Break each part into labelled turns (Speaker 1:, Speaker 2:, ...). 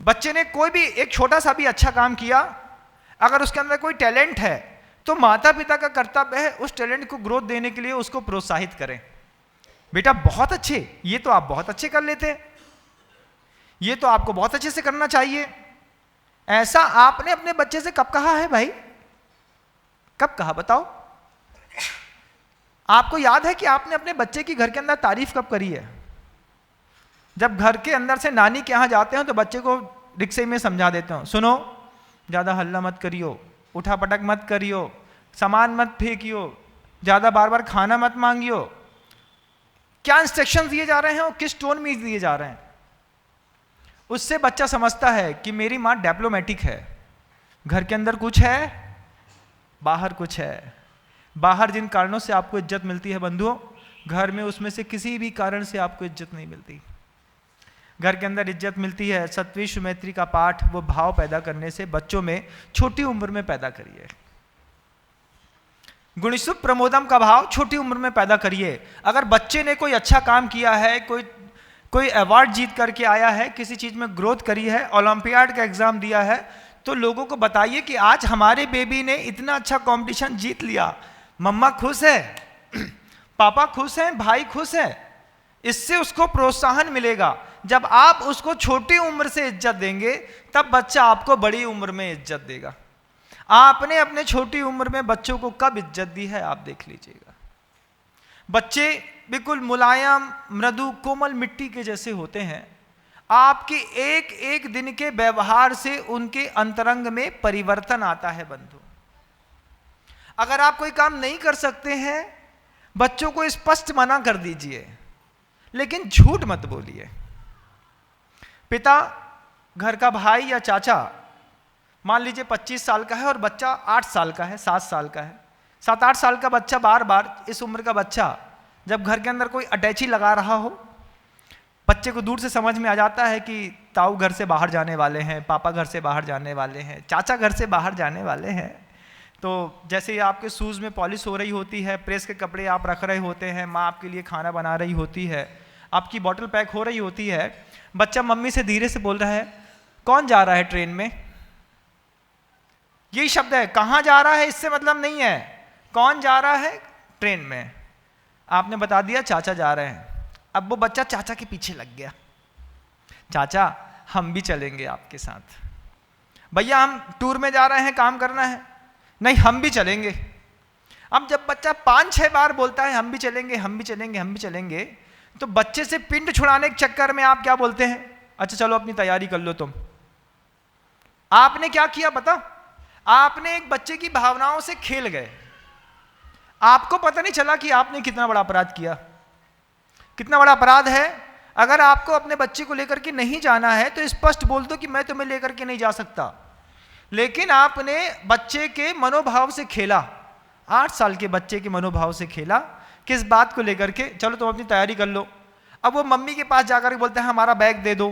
Speaker 1: बच्चे ने कोई भी एक छोटा सा भी अच्छा काम किया, अगर उसके अंदर कोई टैलेंट है तो माता पिता का कर्तव्य है उस टैलेंट को ग्रोथ देने के लिए उसको प्रोत्साहित करें। बेटा बहुत अच्छे, ये तो आप बहुत अच्छे कर लेते हैं, ये तो आपको बहुत अच्छे से करना चाहिए। ऐसा आपने अपने बच्चे से कब कहा है भाई? कब कहा बताओ? आपको याद है कि आपने अपने बच्चे की घर के अंदर तारीफ कब करी है? जब घर के अंदर से नानी के यहां जाते हो तो बच्चे को रिक्शे में समझा देते हो, सुनो ज्यादा हल्ला मत करियो, उठा पटक मत करियो, सामान मत फेंकियो, ज्यादा बार बार खाना मत मांगियो। क्या इंस्ट्रक्शन दिए जा रहे हैं और किस टोन में दिए जा रहे हैं? उससे बच्चा समझता है कि मेरी माँ डिप्लोमेटिक है, घर के अंदर कुछ है बाहर कुछ है। बाहर जिन कारणों से आपको इज्जत मिलती है बंधुओं, घर में उसमें से किसी भी कारण से आपको इज्जत नहीं मिलती। घर के अंदर इज्जत मिलती है सत्वी सुमैत्री का पाठ, वो भाव पैदा करने से बच्चों में छोटी उम्र में पैदा करिए। गुणिसु प्रमोदम का भाव छोटी उम्र में पैदा करिए। अगर बच्चे ने कोई अच्छा काम किया है, कोई अवार्ड जीत करके आया है, किसी चीज में ग्रोथ करी है, ओलंपियाड का एग्जाम दिया है, तो लोगों को बताइए कि आज हमारे बेबी ने इतना अच्छा कंपटीशन जीत लिया, मम्मा खुश है, पापा खुश हैं, भाई खुश है। इससे उसको प्रोत्साहन मिलेगा। जब आप उसको छोटी उम्र से इज्जत देंगे तब बच्चा आपको बड़ी उम्र में इज्जत देगा। आपने अपने छोटी उम्र में बच्चों को कब इज्जत दी है आप देख लीजिएगा। बच्चे बिल्कुल मुलायम मृदु कोमल मिट्टी के जैसे होते हैं। आपके एक एक दिन के व्यवहार से उनके अंतरंग में परिवर्तन आता है बंधु। अगर आप कोई काम नहीं कर सकते हैं, बच्चों को स्पष्ट मना कर दीजिए, लेकिन झूठ मत बोलिए। पिता घर का भाई या चाचा मान लीजिए 25 साल का है और बच्चा 8 साल का है, 7 साल का है, 7-8 साल का बच्चा बार बार, इस उम्र का बच्चा जब घर के अंदर कोई अटैची लगा रहा हो, बच्चे को दूर से समझ में आ जाता है कि ताऊ घर से बाहर जाने वाले हैं, पापा घर से बाहर जाने वाले हैं, चाचा घर से बाहर जाने वाले हैं। तो जैसे ही आपके शूज़ में पॉलिश हो रही होती है, प्रेस के कपड़े आप रख रहे होते हैं, माँ आपके लिए खाना बना रही होती है, आपकी बॉटल पैक हो रही होती है, बच्चा मम्मी से धीरे से बोल रहा है कौन जा रहा है ट्रेन में? यही शब्द है, कहाँ जा रहा है इससे मतलब नहीं है, कौन जा रहा है ट्रेन में। आपने बता दिया चाचा जा रहे हैं। अब वो बच्चा चाचा के पीछे लग गया, चाचा हम भी चलेंगे आपके साथ। भैया हम टूर में जा रहे हैं, काम करना है। नहीं हम भी चलेंगे। अब जब बच्चा 5-6 बार बोलता है हम भी चलेंगे, हम भी चलेंगे, हम भी चलेंगे, तो बच्चे से पिंड छुड़ाने के चक्कर में आप क्या बोलते हैं? अच्छा चलो अपनी तैयारी कर लो तुम। आपने क्या किया बता? आपने एक बच्चे की भावनाओं से खेल गए। आपको पता नहीं चला कि आपने कितना बड़ा अपराध किया। कितना बड़ा अपराध है? अगर आपको अपने बच्चे को लेकर के नहीं जाना है तो स्पष्ट बोल दो कि मैं तुम्हें लेकर के नहीं जा सकता। लेकिन आपने बच्चे के मनोभाव से खेला, 8 साल के बच्चे के मनोभाव से खेला। किस बात को लेकर के? चलो तुम अपनी तैयारी कर लो। अब वो मम्मी के पास जाकर बोलते हैं हमारा बैग दे दो।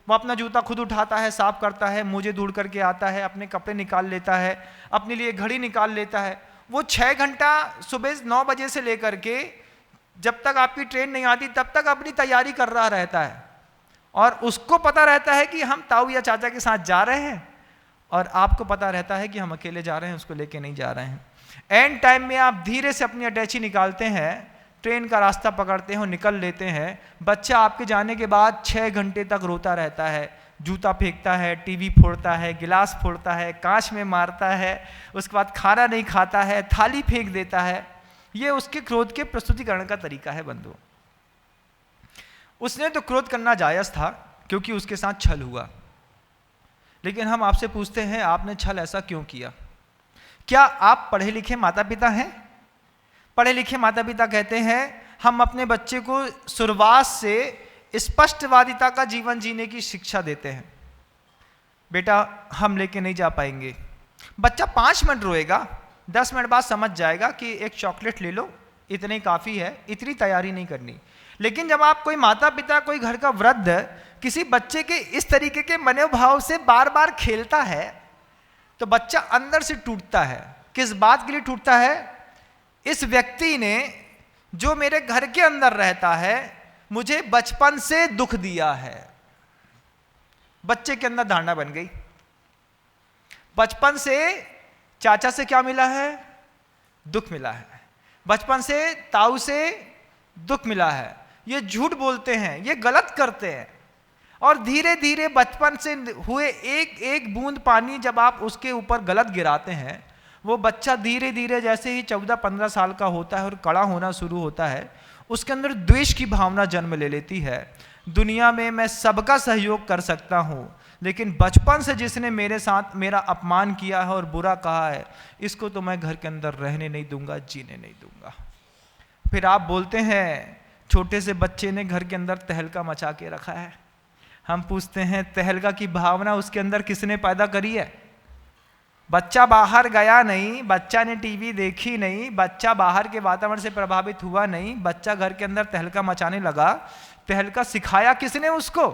Speaker 1: वो अपना जूता खुद उठाता है, साफ करता है, मुझे ढूंढ करके आता है, अपने कपड़े निकाल लेता है, अपने लिए घड़ी निकाल लेता है। वो 6 घंटा सुबह 9 बजे से लेकर के जब तक आपकी ट्रेन नहीं आती तब तक अपनी तैयारी कर रहा रहता है। और उसको पता रहता है कि हम ताऊ या चाचा के साथ जा रहे हैं, और आपको पता रहता है कि हम अकेले जा रहे हैं, उसको लेके नहीं जा रहे हैं। एंड टाइम में आप धीरे से अपनी अटैची निकालते हैं, ट्रेन का रास्ता पकड़ते हैं, निकल लेते हैं। बच्चा आपके जाने के बाद 6 घंटे तक रोता रहता है, जूता फेंकता है, टीवी फोड़ता है, गिलास फोड़ता है, कांच में मारता है, उसके बाद खाना नहीं खाता है, थाली फेंक देता है। ये उसके क्रोध के प्रस्तुतिकरण का तरीका है बंधु। उसने तो क्रोध करना जायज था क्योंकि उसके साथ छल हुआ। लेकिन हम आपसे पूछते हैं आपने छल ऐसा क्यों किया? क्या आप पढ़े लिखे माता पिता हैं? पढ़े लिखे माता पिता कहते हैं हम अपने बच्चे को शुरुआत से स्पष्टवादिता का जीवन जीने की शिक्षा देते हैं। बेटा हम लेके नहीं जा पाएंगे। बच्चा 5 मिनट रोएगा, 10 मिनट बाद समझ जाएगा कि एक चॉकलेट ले लो, इतनी काफ़ी है, इतनी तैयारी नहीं करनी। लेकिन जब आप कोई माता पिता, कोई घर का वृद्ध किसी बच्चे के इस तरीके के मनोभाव से बार बार खेलता है तो बच्चा अंदर से टूटता है। किस बात के लिए टूटता है? इस व्यक्ति ने जो मेरे घर के अंदर रहता है मुझे बचपन से दुख दिया है। बच्चे के अंदर धारणा बन गई। बचपन से चाचा से क्या मिला है? दुख मिला है। बचपन से ताऊ से दुख मिला है। ये झूठ बोलते हैं, ये गलत करते हैं, और धीरे धीरे बचपन से हुए एक एक बूंद पानी जब आप उसके ऊपर गलत गिराते हैं, वो बच्चा धीरे धीरे जैसे ही 14-15 साल का होता है और कड़ा होना शुरू होता है, उसके अंदर द्वेष की भावना जन्म ले लेती है। दुनिया में मैं सबका सहयोग कर सकता हूँ, लेकिन बचपन से जिसने मेरे साथ मेरा अपमान किया है और बुरा कहा है, इसको तो मैं घर के अंदर रहने नहीं दूंगा, जीने नहीं दूंगा। फिर आप बोलते हैं छोटे से बच्चे ने घर के अंदर तहलका मचा के रखा है। हम पूछते हैं तहलका की भावना उसके अंदर किसने पैदा करी है? बच्चा बाहर गया नहीं, बच्चा ने टीवी देखी नहीं, बच्चा बाहर के वातावरण से प्रभावित हुआ नहीं, बच्चा घर के अंदर तहलका मचाने लगा। तहलका सिखाया किसने उसको?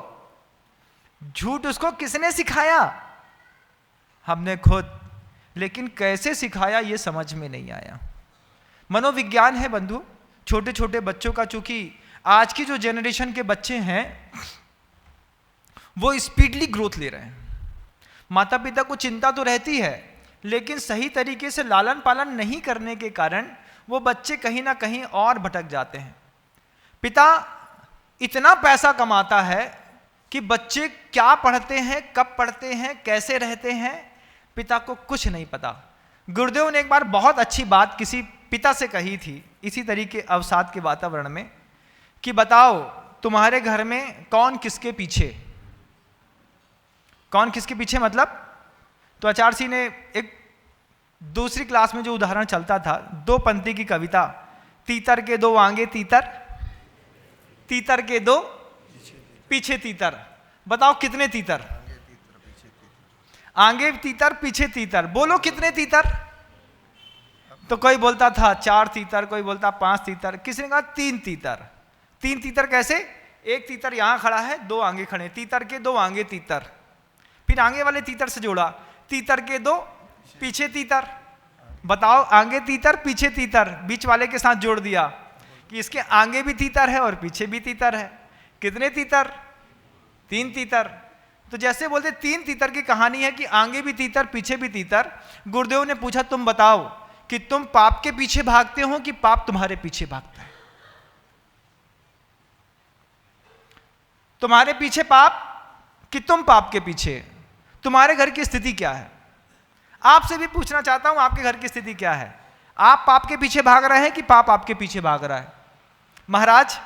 Speaker 1: झूठ उसको किसने सिखाया? हमने खुद। लेकिन कैसे सिखाया ये समझ में नहीं आया। मनोविज्ञान है बंधु। छोटे छोटे बच्चों का, चूंकि आज की जो जनरेशन के बच्चे हैं वो स्पीडली ग्रोथ ले रहे हैं, माता पिता को चिंता तो रहती है, लेकिन सही तरीके से लालन पालन नहीं करने के कारण वो बच्चे कहीं ना कहीं और भटक जाते हैं। पिता इतना पैसा कमाता है कि बच्चे क्या पढ़ते हैं, कब पढ़ते हैं, कैसे रहते हैं, पिता को कुछ नहीं पता। गुरुदेव ने एक बार बहुत अच्छी बात किसी पिता से कही थी इसी तरीके अवसाद के वातावरण में, कि बताओ तुम्हारे घर में कौन किसके पीछे, कौन किसके पीछे मतलब? तो आचार्य सिंह ने एक दूसरी क्लास में जो उदाहरण चलता था, 2 पंक्ति की कविता, तीतर के 2 आगे तीतर, तीतर के 2 पीछे तीतर। बताओ कितने तीतर? आगे तीतर पीछे तीतर। बोलो कितने तीतर? तो कोई बोलता था 4 तीतर, कोई बोलता 5 तीतर, किसी ने कहा 3 तीतर। 3 तीतर कैसे? एक तीतर यहां खड़ा है, 2 आगे खड़े, तीतर के 2 आगे तीतर। फिर आगे वाले तीतर से जोड़ा, तीतर के 2 पीछे तीतर। बताओ आगे तीतर पीछे तीतर, बीच वाले के साथ जोड़ दिया कि इसके आगे भी तीतर है और पीछे भी तीतर है। कितने तीतर? 3 तीतर। तो जैसे बोलते 3 तीतर की कहानी है कि आगे भी तीतर पीछे भी तीतर। गुरुदेव ने पूछा तुम बताओ कि तुम पाप के पीछे भागते हो कि पाप तुम्हारे पीछे भागता है? तुम्हारे पीछे पाप कि तुम पाप के पीछे? तुम्हारे घर की स्थिति क्या है? आपसे भी पूछना चाहता हूं, आपके घर की स्थिति क्या है? आप पाप के पीछे भाग रहे हैं कि पाप आपके पीछे भाग रहा है? महाराज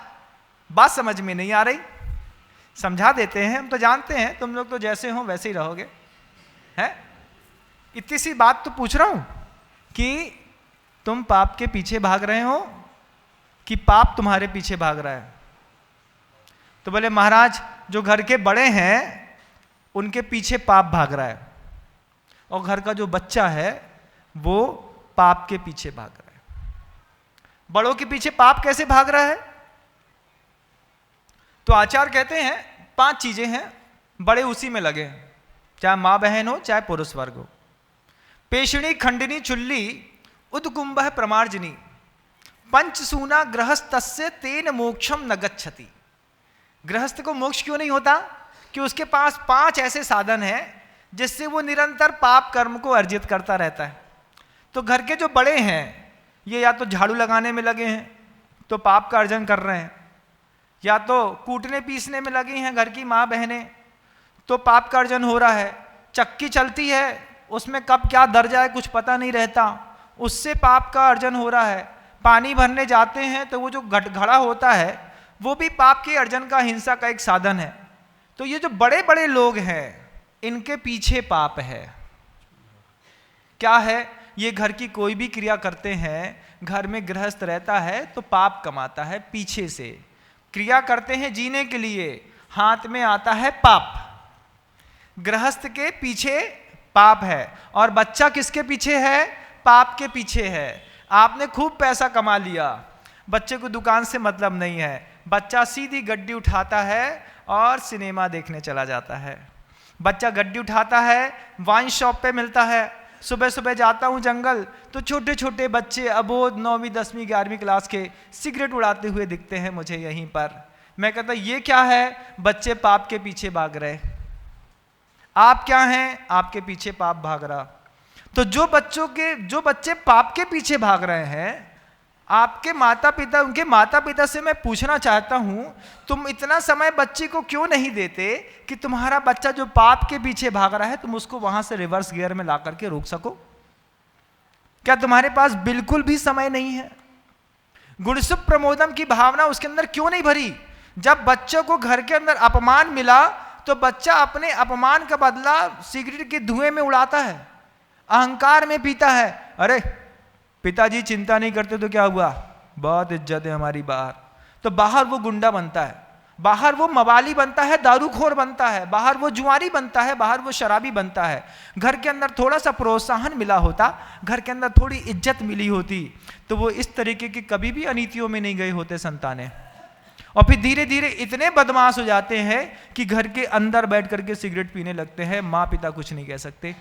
Speaker 1: बात समझ में नहीं आ रही, समझा देते हैं। हम तो जानते हैं तुम लोग तो जैसे हो वैसे ही रहोगे, हैं? इतनी सी बात तो पूछ रहा हूं कि तुम पाप के पीछे भाग रहे हो कि पाप तुम्हारे पीछे भाग रहा है? तो बोले महाराज जो घर के बड़े हैं उनके पीछे पाप भाग रहा है, और घर का जो बच्चा है वो पाप के पीछे भाग रहा है। बड़ों के पीछे पाप कैसे भाग रहा है? तो आचार्य कहते हैं 5 चीजें हैं, बड़े उसी में लगे हैं, चाहे मां बहन हो चाहे पुरुष वर्ग हो। पेशणी खंडिनी चुल्ली उदकुंभ प्रमार्जनी पंचसूना गृहस्थस्य तेन मोक्षम न गच्छति। गृहस्थ को मोक्ष क्यों नहीं होता? कि उसके पास 5 ऐसे साधन हैं जिससे वो निरंतर पाप कर्म को अर्जित करता रहता है। तो घर के जो बड़े हैं ये या तो झाड़ू लगाने में लगे हैं तो पाप का अर्जन कर रहे हैं, या तो कूटने पीसने में लगी हैं घर की माँ बहनें तो पाप का अर्जन हो रहा है। चक्की चलती है उसमें कब क्या दर जाए कुछ पता नहीं रहता, उससे पाप का अर्जन हो रहा है। पानी भरने जाते हैं तो वो जो घड़ा होता है वो भी पाप के अर्जन का, हिंसा का एक साधन है। तो ये जो बड़े बड़े लोग हैं इनके पीछे पाप है। क्या है? ये घर की कोई भी क्रिया करते हैं, घर में गृहस्थ रहता है तो पाप कमाता है, पीछे से क्रिया करते हैं जीने के लिए, हाथ में आता है पाप। गृहस्थ के पीछे पाप है और बच्चा किसके पीछे है? पाप के पीछे है। आपने खूब पैसा कमा लिया, बच्चे को दुकान से मतलब नहीं है, बच्चा सीधी गड्डी उठाता है और सिनेमा देखने चला जाता है। बच्चा गड्डी उठाता है, वाइन शॉप पे मिलता है। सुबह सुबह जाता हूँ जंगल तो छोटे छोटे बच्चे अबोध 9वीं 10वीं 11वीं क्लास के सिगरेट उड़ाते हुए दिखते हैं मुझे यहीं पर। मैं कहता ये क्या है? बच्चे पाप के पीछे भाग रहे। आप क्या हैं? आपके पीछे पाप भाग रहा। तो जो बच्चे पाप के पीछे भाग रहे हैं, आपके माता पिता, उनके माता पिता से मैं पूछना चाहता हूं, तुम इतना समय बच्चे को क्यों नहीं देते कि तुम्हारा बच्चा जो पाप के पीछे भाग रहा है तुम उसको वहां से रिवर्स गियर में ला करके रोक सको? क्या तुम्हारे पास बिल्कुल भी समय नहीं है? गुणसुख प्रमोदम की भावना उसके अंदर क्यों नहीं भरी? जब बच्चों को घर के अंदर अपमान मिला तो बच्चा अपने अपमान का बदला सिगरेट के धुएं में उड़ाता है, अहंकार में पीता है। अरे पिताजी चिंता नहीं करते तो क्या हुआ, बहुत इज्जत है हमारी बाहर। तो बाहर वो गुंडा बनता है, बाहर वो मवाली बनता है, दारूखोर बनता है, बाहर वो जुआरी बनता है, बाहर वो शराबी बनता है। घर के अंदर थोड़ा सा प्रोत्साहन मिला होता, घर के अंदर थोड़ी इज्जत मिली होती, तो वो इस तरीके की कभी भी अनीतियों में नहीं गए होते संतानें। और फिर धीरे धीरे इतने बदमाश हो जाते हैं कि घर के अंदर बैठ करके सिगरेट पीने लगते हैं, माँ पिता कुछ नहीं कह सकते।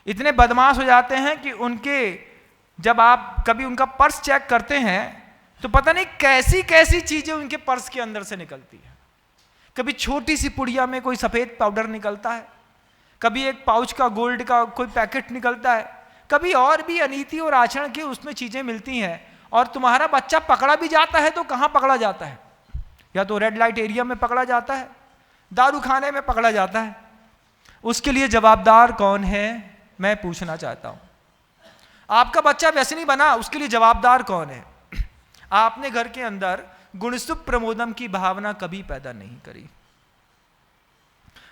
Speaker 1: इतने बदमाश हो जाते हैं कि उनके, जब आप कभी उनका पर्स चेक करते हैं तो पता नहीं कैसी कैसी चीजें उनके पर्स के अंदर से निकलती है। कभी छोटी सी पुड़िया में कोई सफेद पाउडर निकलता है, कभी एक पाउच का गोल्ड का कोई पैकेट निकलता है, कभी और भी अनीति और आचरण की उसमें चीजें मिलती हैं। और तुम्हारा बच्चा पकड़ा भी जाता है तो कहाँ पकड़ा जाता है? या तो रेड लाइट एरिया में पकड़ा जाता है, दारू खाने में पकड़ा जाता है। उसके लिए जवाबदार कौन है, मैं पूछना चाहता हूं। आपका बच्चा व्यसनी बना, उसके लिए जवाबदार कौन है? आपने घर के अंदर गुणसुख प्रमोदम की भावना कभी पैदा नहीं करी।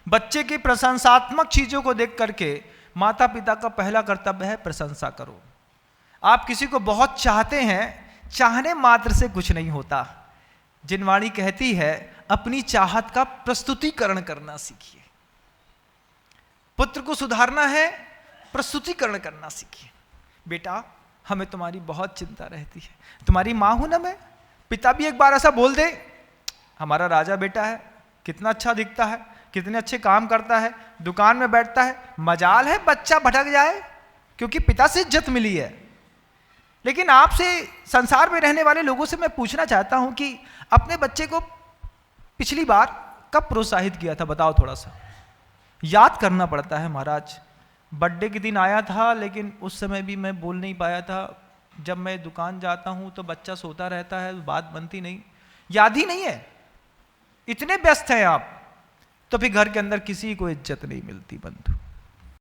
Speaker 1: बच्चे की प्रशंसात्मक चीजों को देख करके माता पिता का पहला कर्तव्य है प्रशंसा करो। आप किसी को बहुत चाहते हैं, चाहने मात्र से कुछ नहीं होता। जिनवाणी कहती है अपनी चाहत का प्रस्तुतिकरण करना सीखिए। पुत्र को सुधारना है, प्रस्तुतिकरण करना सीखिए। बेटा हमें तुम्हारी बहुत चिंता रहती है, तुम्हारी माँ हूं ना मैं। पिता भी एक बार ऐसा बोल दे, हमारा राजा बेटा है, कितना अच्छा दिखता है, कितने अच्छे काम करता है, दुकान में बैठता है, मजाल है बच्चा भटक जाए, क्योंकि पिता से इज्जत मिली है। लेकिन आपसे, संसार में रहने वाले लोगों से मैं पूछना चाहता हूं कि अपने बच्चे को पिछली बार कब प्रोत्साहित किया था, बताओ थोड़ा सा। याद करना पड़ता है महाराज। बर्थडे के दिन आया था, लेकिन उस समय भी मैं बोल नहीं पाया था। जब मैं दुकान जाता हूं तो बच्चा सोता रहता है, बात बनती नहीं, याद ही नहीं है, इतने व्यस्त हैं आप। तो फिर घर के अंदर किसी को इज्जत नहीं मिलती बंधु।